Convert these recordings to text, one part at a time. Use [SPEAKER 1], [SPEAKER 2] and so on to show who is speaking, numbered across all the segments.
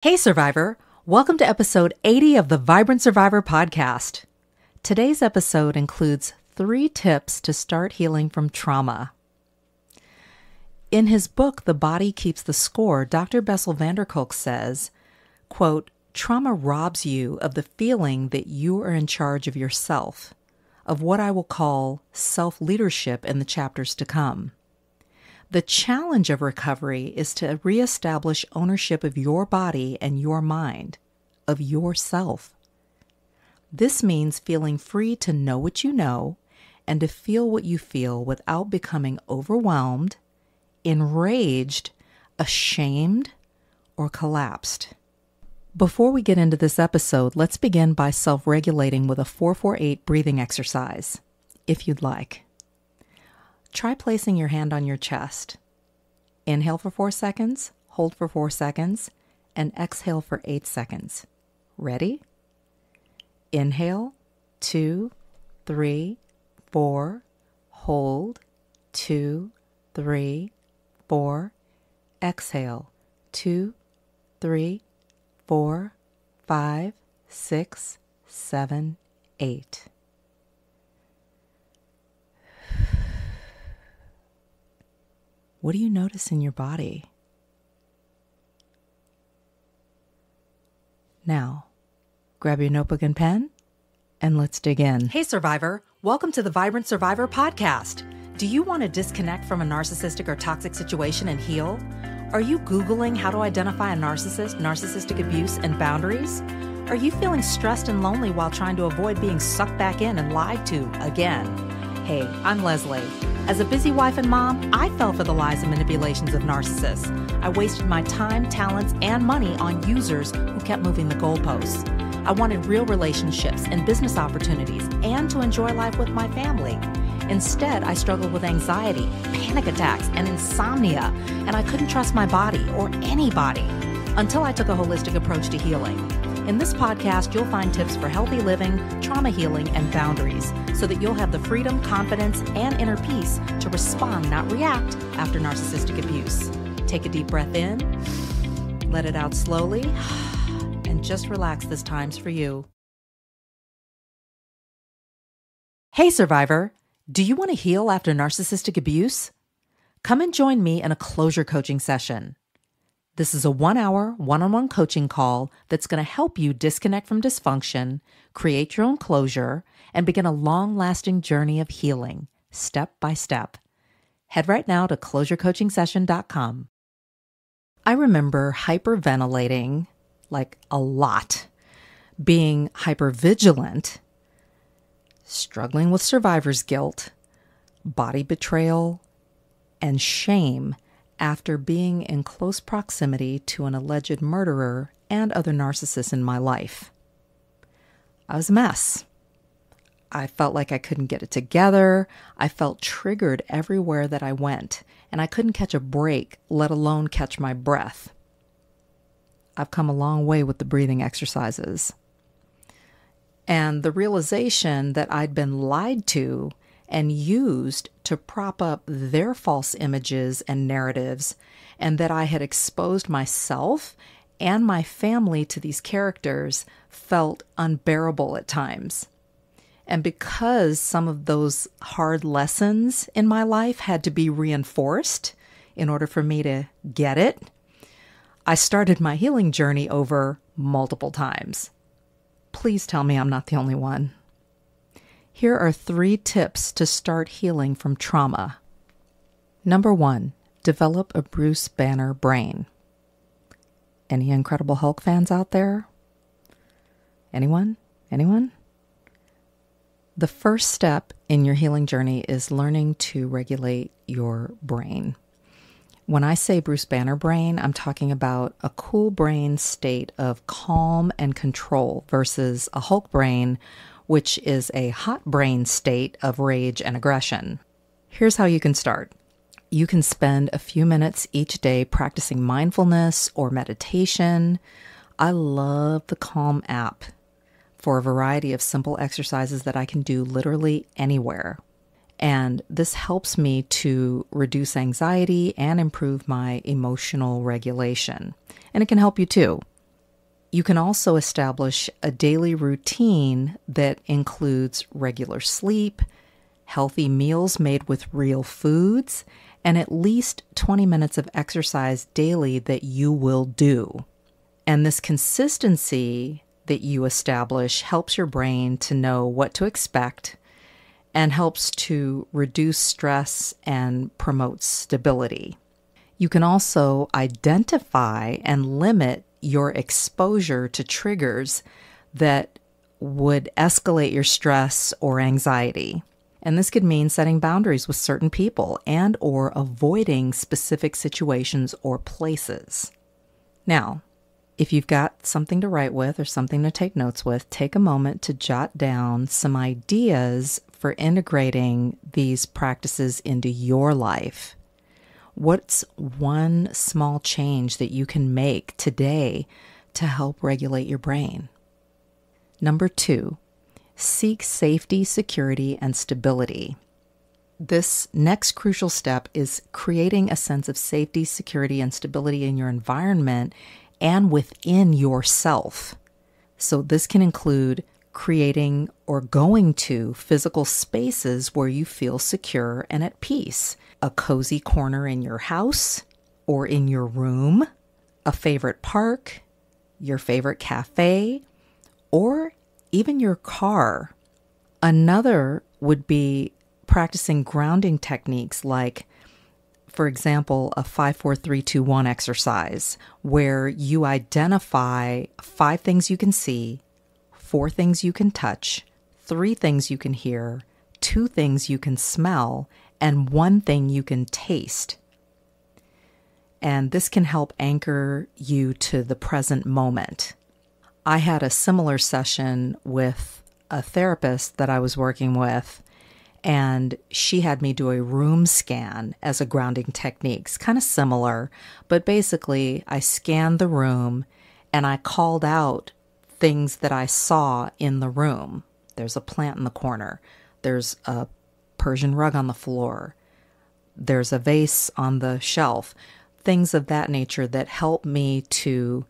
[SPEAKER 1] Hey Survivor, welcome to episode 80 of the Vibrant Survivor podcast. Today's episode includes 3 tips to start healing from trauma. In his book, The Body Keeps the Score, Dr. Bessel van der Kolk says, quote, "Trauma robs you of the feeling that you are in charge of yourself, of what I will call self-leadership in the chapters to come. The challenge of recovery is to reestablish ownership of your body and your mind, of yourself. This means feeling free to know what you know and to feel what you feel without becoming overwhelmed, enraged, ashamed, or collapsed." Before we get into this episode, let's begin by self-regulating with a 4-4-8 breathing exercise, if you'd like. Try placing your hand on your chest. Inhale for 4 seconds, hold for 4 seconds, and exhale for 8 seconds. Ready? Inhale, 2, 3, 4. Hold, 2, 3, 4. Exhale, 2, 3, 4, 5, 6, 7, 8. What do you notice in your body? Now, grab your notebook and pen, and let's dig in. Hey Survivor, welcome to the Vibrant Survivor podcast. Do you want to disconnect from a narcissistic or toxic situation and heal? Are you Googling how to identify a narcissist, narcissistic abuse, and boundaries? Are you feeling stressed and lonely while trying to avoid being sucked back in and lied to again? Hey, I'm Lesley. As a busy wife and mom, I fell for the lies and manipulations of narcissists. I wasted my time, talents, and money on users who kept moving the goalposts. I wanted real relationships and business opportunities and to enjoy life with my family. Instead, I struggled with anxiety, panic attacks, and insomnia, and I couldn't trust my body or anybody until I took a holistic approach to healing. In this podcast, you'll find tips for healthy living, trauma healing, and boundaries so that you'll have the freedom, confidence, and inner peace to respond, not react, after narcissistic abuse. Take a deep breath in, let it out slowly, and just relax. This time's for you. Hey Survivor, do you want to heal after narcissistic abuse? Come and join me in a closure coaching session. This is a 1-hour, one-on-one coaching call that's going to help you disconnect from dysfunction, create your own closure, and begin a long-lasting journey of healing, step by step. Head right now to closurecoachingsession.com. I remember hyperventilating, like a lot, being hypervigilant, struggling with survivor's guilt, body betrayal, and shame after being in close proximity to an alleged murderer and other narcissists in my life. I was a mess. I felt like I couldn't get it together. I felt triggered everywhere that I went, and I couldn't catch a break, let alone catch my breath. I've come a long way with the breathing exercises. And the realization that I'd been lied to and used to prop up their false images and narratives, and that I had exposed myself and my family to these characters felt unbearable at times. And because some of those hard lessons in my life had to be reinforced in order for me to get it, I started my healing journey over multiple times. Please tell me I'm not the only one. Here are 3 tips to start healing from trauma. Number 1, develop a Bruce Banner brain. Any Incredible Hulk fans out there? Anyone? The first step in your healing journey is learning to regulate your brain. When I say Bruce Banner brain, I'm talking about a cool brain state of calm and control versus a Hulk brain, which is a hot brain state of rage and aggression. Here's how you can start. You can spend a few minutes each day practicing mindfulness or meditation. I love the Calm app for a variety of simple exercises that I can do literally anywhere. And this helps me to reduce anxiety and improve my emotional regulation. And it can help you too. You can also establish a daily routine that includes regular sleep, healthy meals made with real foods, and at least 20 minutes of exercise daily that you will do. And this consistency that you establish helps your brain to know what to expect and helps to reduce stress and promote stability. You can also identify and limit your exposure to triggers that would escalate your stress or anxiety. And this could mean setting boundaries with certain people and or avoiding specific situations or places. Now, if you've got something to write with or something to take notes with, take a moment to jot down some ideas for integrating these practices into your life. What's one small change that you can make today to help regulate your brain? Number 2, seek safety, security, and stability. This next crucial step is creating a sense of safety, security, and stability in your environment and within yourself. So this can include creating or going to physical spaces where you feel secure and at peace. A cozy corner in your house or in your room, a favorite park, your favorite cafe, or even your car. Another would be practicing grounding techniques like, for example, a 5-4-3-2-1 exercise where you identify 5 things you can see, 4 things you can touch, 3 things you can hear, 2 things you can smell, and 1 thing you can taste. And this can help anchor you to the present moment. I had a similar session with a therapist that I was working with, and she had me do a room scan as a grounding technique. It's kind of similar, but basically I scanned the room and I called out things that I saw in the room. There's a plant in the corner. There's a Persian rug on the floor. There's a vase on the shelf. Things of that nature that help me to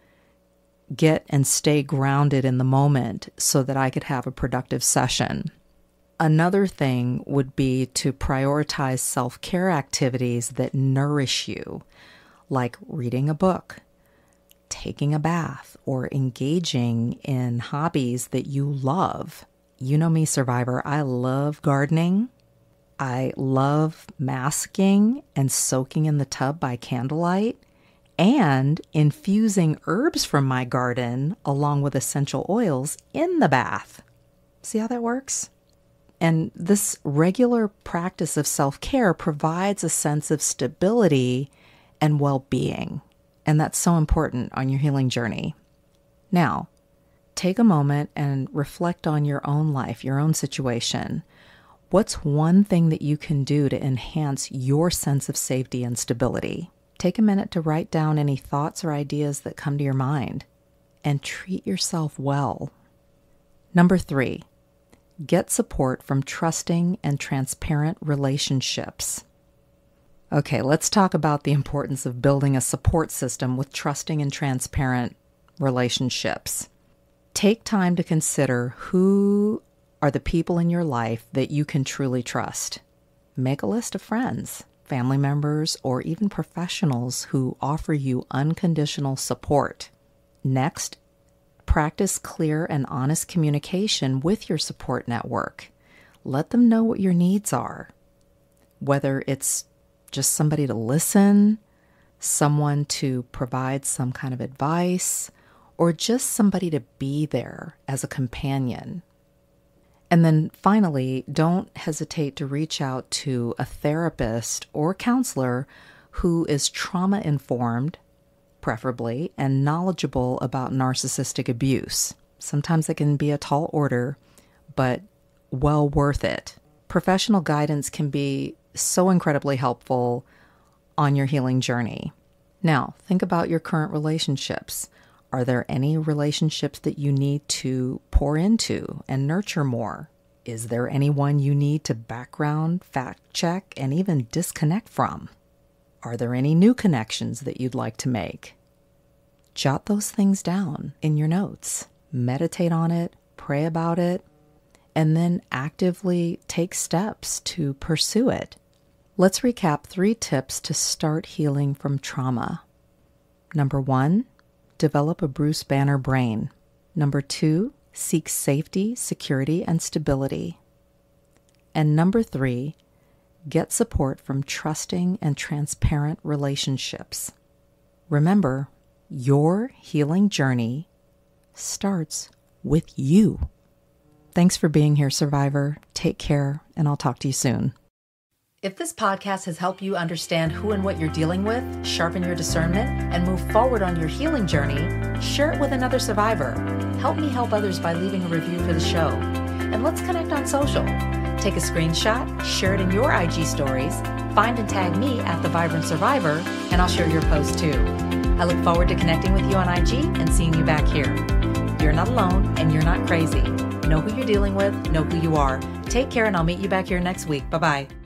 [SPEAKER 1] get and stay grounded in the moment so that I could have a productive session. Another thing would be to prioritize self-care activities that nourish you, like reading a book, taking a bath, or engaging in hobbies that you love. You know me, Survivor. I love gardening. I love masking and soaking in the tub by candlelight and infusing herbs from my garden along with essential oils in the bath. See how that works? And this regular practice of self-care provides a sense of stability and well-being. And that's so important on your healing journey. Now, take a moment and reflect on your own life, your own situation. What's one thing that you can do to enhance your sense of safety and stability? Take a minute to write down any thoughts or ideas that come to your mind and treat yourself well. Number 3, get support from trusting and transparent relationships. Okay, let's talk about the importance of building a support system with trusting and transparent relationships. Take time to consider who are the people in your life that you can truly trust. Make a list of friends, family members, or even professionals who offer you unconditional support. Next, practice clear and honest communication with your support network. Let them know what your needs are, whether it's just somebody to listen, someone to provide some kind of advice, or just somebody to be there as a companion. And then finally, don't hesitate to reach out to a therapist or counselor who is trauma-informed, preferably, and knowledgeable about narcissistic abuse. Sometimes it can be a tall order, but well worth it. Professional guidance can be so incredibly helpful on your healing journey. Now, think about your current relationships. Are there any relationships that you need to pour into and nurture more? Is there anyone you need to background, fact check, and even disconnect from? Are there any new connections that you'd like to make? jot those things down in your notes. Meditate on it, pray about it, and then actively take steps to pursue it. Let's recap 3 tips to start healing from trauma. Number 1, develop a Bruce Banner brain. Number 2, seek safety, security, and stability. And number 3, get support from trusting and transparent relationships. Remember, your healing journey starts with you. Thanks for being here, survivor. Take care, and I'll talk to you soon. If this podcast has helped you understand who and what you're dealing with, sharpen your discernment, and move forward on your healing journey, share it with another survivor. Help me help others by leaving a review for the show. And let's connect on social. Take a screenshot, share it in your IG stories, find and tag me at The Vibrant Survivor, and I'll share your post too. I look forward to connecting with you on IG and seeing you back here. You're not alone and you're not crazy. Know who you're dealing with, know who you are. Take care, and I'll meet you back here next week. Bye-bye.